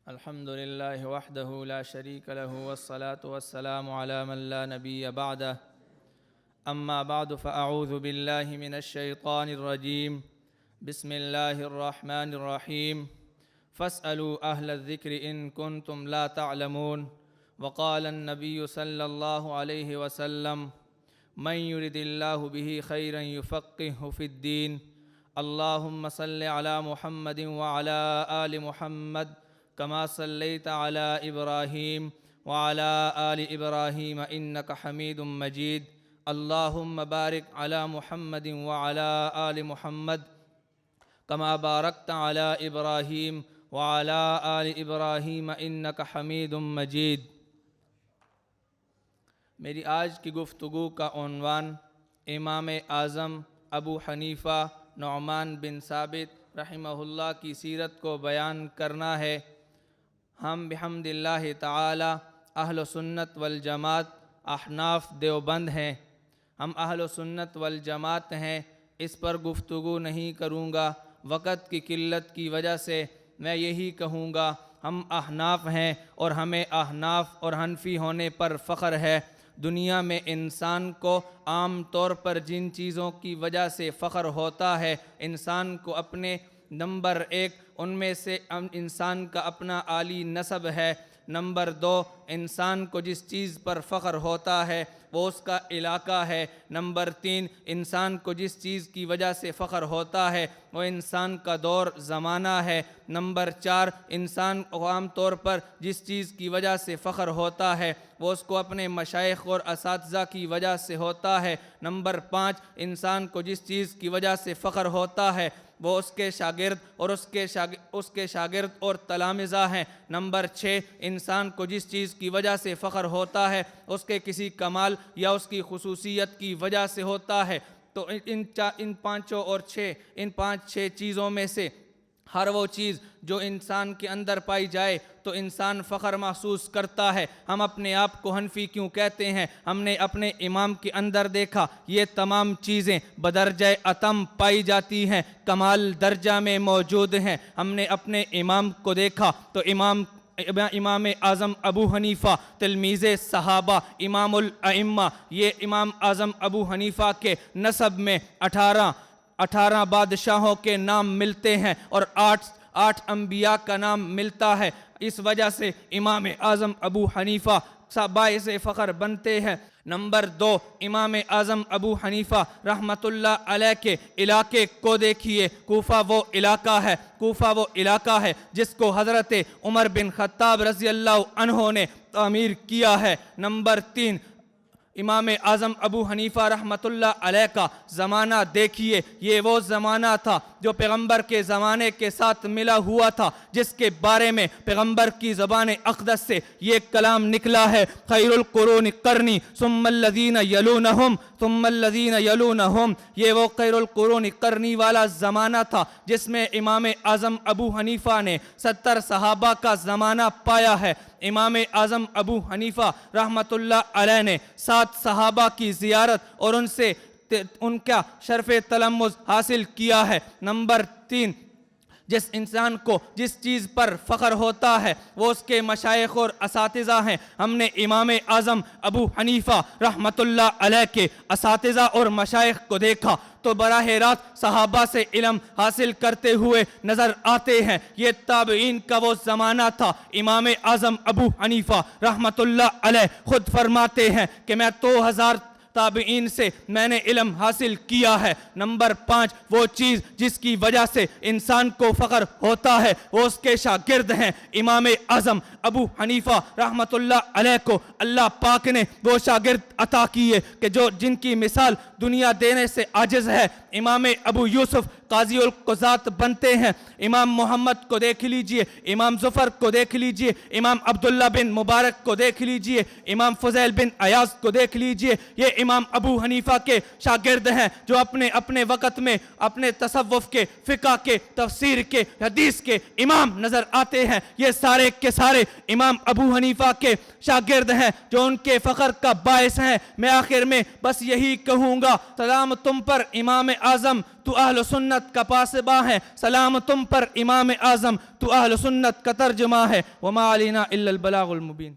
الحمد لله وحده لا شريك له والصلاة والسلام على من لا نبي بعده أما بعد فأعوذ بالله من الشيطان الرجيم بسم الله الرحمن الرحيم فاسألوا أهل الذكر إن كنتم لا تعلمون وقال النبي صلى الله عليه وسلم من يرد الله به خيرا يفقهه في الدين اللهم صل على محمد وعلى آل محمد كما صليت على إبراهيم وعلى آل إبراهيم إنك حميد مجيد اللهم بارك على محمد وعلى آل محمد كما باركت على إبراهيم وعلى آل إبراهيم إنك حميد مجيد۔ میری آج کی گفتگو کا عنوان امام اعظم ابو حنیفہ نعمان بن ثابت رحمہ اللہ کی سیرت کو بیان کرنا ہے۔ ہم بحمد اللہ تعالی اہل سنت والجماعت احناف دیوبند ہیں۔ ہم اہل سنت والجماعت ہیں، اس پر گفتگو نہیں کروں گا، وقت کی قلت کی وجہ سے میں یہی کہوں گا ہم احناف ہیں اور ہمیں احناف اور حنفی ہونے پر فخر ہے۔ دنیا میں انسان کو عام طور پر جن چیزوں کی وجہ سے فخر ہوتا ہے، انسان کو اپنے نمبر 1 ان میں سے انسان کا اپنا عالی نسب ہے۔ نمبر 2 انسان کو جس چیز پر فخر ہوتا ہے وہ اس کا علاقہ ہے۔ نمبر 3 انسان کو جس چیز کی وجہ سے فخر ہوتا ہے وہ انسان کا دور زمانہ ہے۔ نمبر 4 انسان کو عام طور پر جس چیز کی وجہ سے فخر ہوتا ہے وہ اس کو اپنے مشائخ اور اساتذہ کی وجہ سے ہوتا ہے۔ نمبر 5 انسان کو جس چیز کی وجہ سے فخر ہوتا ہے وہ اس کے شاگرد اور اس کے شاگرد اور تلامذہ ہیں۔ نمبر 6 انسان کو جس چیز کی وجہ سے فخر ہوتا ہے اس کے کسی کمال یا اس کی خصوصیت کی وجہ سے ہوتا ہے۔ تو ان 5-6 چیزوں میں سے ہر وہ چیز جو انسان کے اندر پائی جائے تو انسان فخر محسوس کرتا ہے۔ ہم اپنے آپ کو حنفی کیوں کہتے ہیں؟ ہم نے اپنے امام کے اندر دیکھا یہ تمام چیزیں بدرجہ اتم پائی جاتی ہیں، کمال درجہ میں موجود ہیں۔ ہم نے اپنے امام کو دیکھا تو امام اعظم ابو حنیفہ تلمیذ صحابہ امام الائمہ، یہ امام اعظم ابو حنیفہ کے نسب میں 18 بادشاہوں کے نام ملتے ہیں اور 8 انبیاء کا نام ملتا ہے۔ اس وجہ سے امام اعظم ابو حنیفہ باعث فخر بنتے ہیں۔ نمبر 2 امام اعظم ابو حنیفہ رحمۃ اللہ علیہ کے علاقے کو دیکھیے۔ کوفہ وہ علاقہ ہے جس کو حضرت عمر بن خطاب رضی اللہ عنہ نے تعمیر کیا ہے۔ نمبر 3 امام اعظم ابو حنیفہ رحمۃ اللہ علیہ کا زمانہ دیکھیے، یہ وہ زمانہ تھا جو پیغمبر کے زمانے کے ساتھ ملا ہوا تھا، جس کے بارے میں پیغمبر کی زبان اقدس سے یہ کلام نکلا ہے، خیر القرون قرنی ثم الذین یلونہم ثم الذین یلونہم۔ یہ وہ خیر القرون قرنی والا زمانہ تھا جس میں امام اعظم ابو حنیفہ نے 70 صحابہ کا زمانہ پایا ہے۔ امام اعظم ابو حنیفہ رحمۃ اللہ علیہ نے 7 صحابہ کی زیارت اور ان کا شرف تلمذ حاصل کیا ہے۔ نمبر 3 جس انسان کو جس چیز پر فخر ہوتا ہے وہ اس کے مشائخ اور اساتذہ ہیں۔ ہم نے امام اعظم ابو حنیفہ رحمۃ اللہ علیہ کے اساتذہ اور مشائخ کو دیکھا تو براہ راست صحابہ سے علم حاصل کرتے ہوئے نظر آتے ہیں۔ یہ تابعین کا وہ زمانہ تھا۔ امام اعظم ابو حنیفہ رحمۃ اللہ علیہ خود فرماتے ہیں کہ میں 2000 تابعین سے میں نے علم حاصل کیا ہے۔ نمبر 5 وہ چیز جس کی وجہ سے انسان کو فخر ہوتا ہے وہ اس کے شاگرد ہیں۔ امام اعظم ابو حنیفہ رحمۃ اللہ علیہ کو اللہ پاک نے وہ شاگرد عطا کیے کہ جن کی مثال دنیا دینے سے عاجز ہے۔ امام ابو یوسف قاضی القضات بنتے ہیں۔ امام محمد کو دیکھ لیجئے، امام ظفر کو دیکھ لیجئے، امام عبداللہ بن مبارک کو دیکھ لیجئے، امام فضیل بن عیاض کو دیکھ لیجئے۔ یہ امام ابو حنیفہ کے شاگرد ہیں جو اپنے وقت میں اپنے تصوف کے، فقہ کے، تفسیر کے، حدیث کے امام نظر آتے ہیں۔ یہ سارے کے سارے امام ابو حنیفہ کے شاگرد ہیں جو ان کے فخر کا باعث ہیں۔ میں آخر میں بس یہی کہوں گا، سلام تم پر امام اعظم، تو اہل سنت کا پاسباں ہے، سلام تم پر امام اعظم، تو اہل سنت کا ترجمہ ہے، وما علینا الا البلاغ المبین۔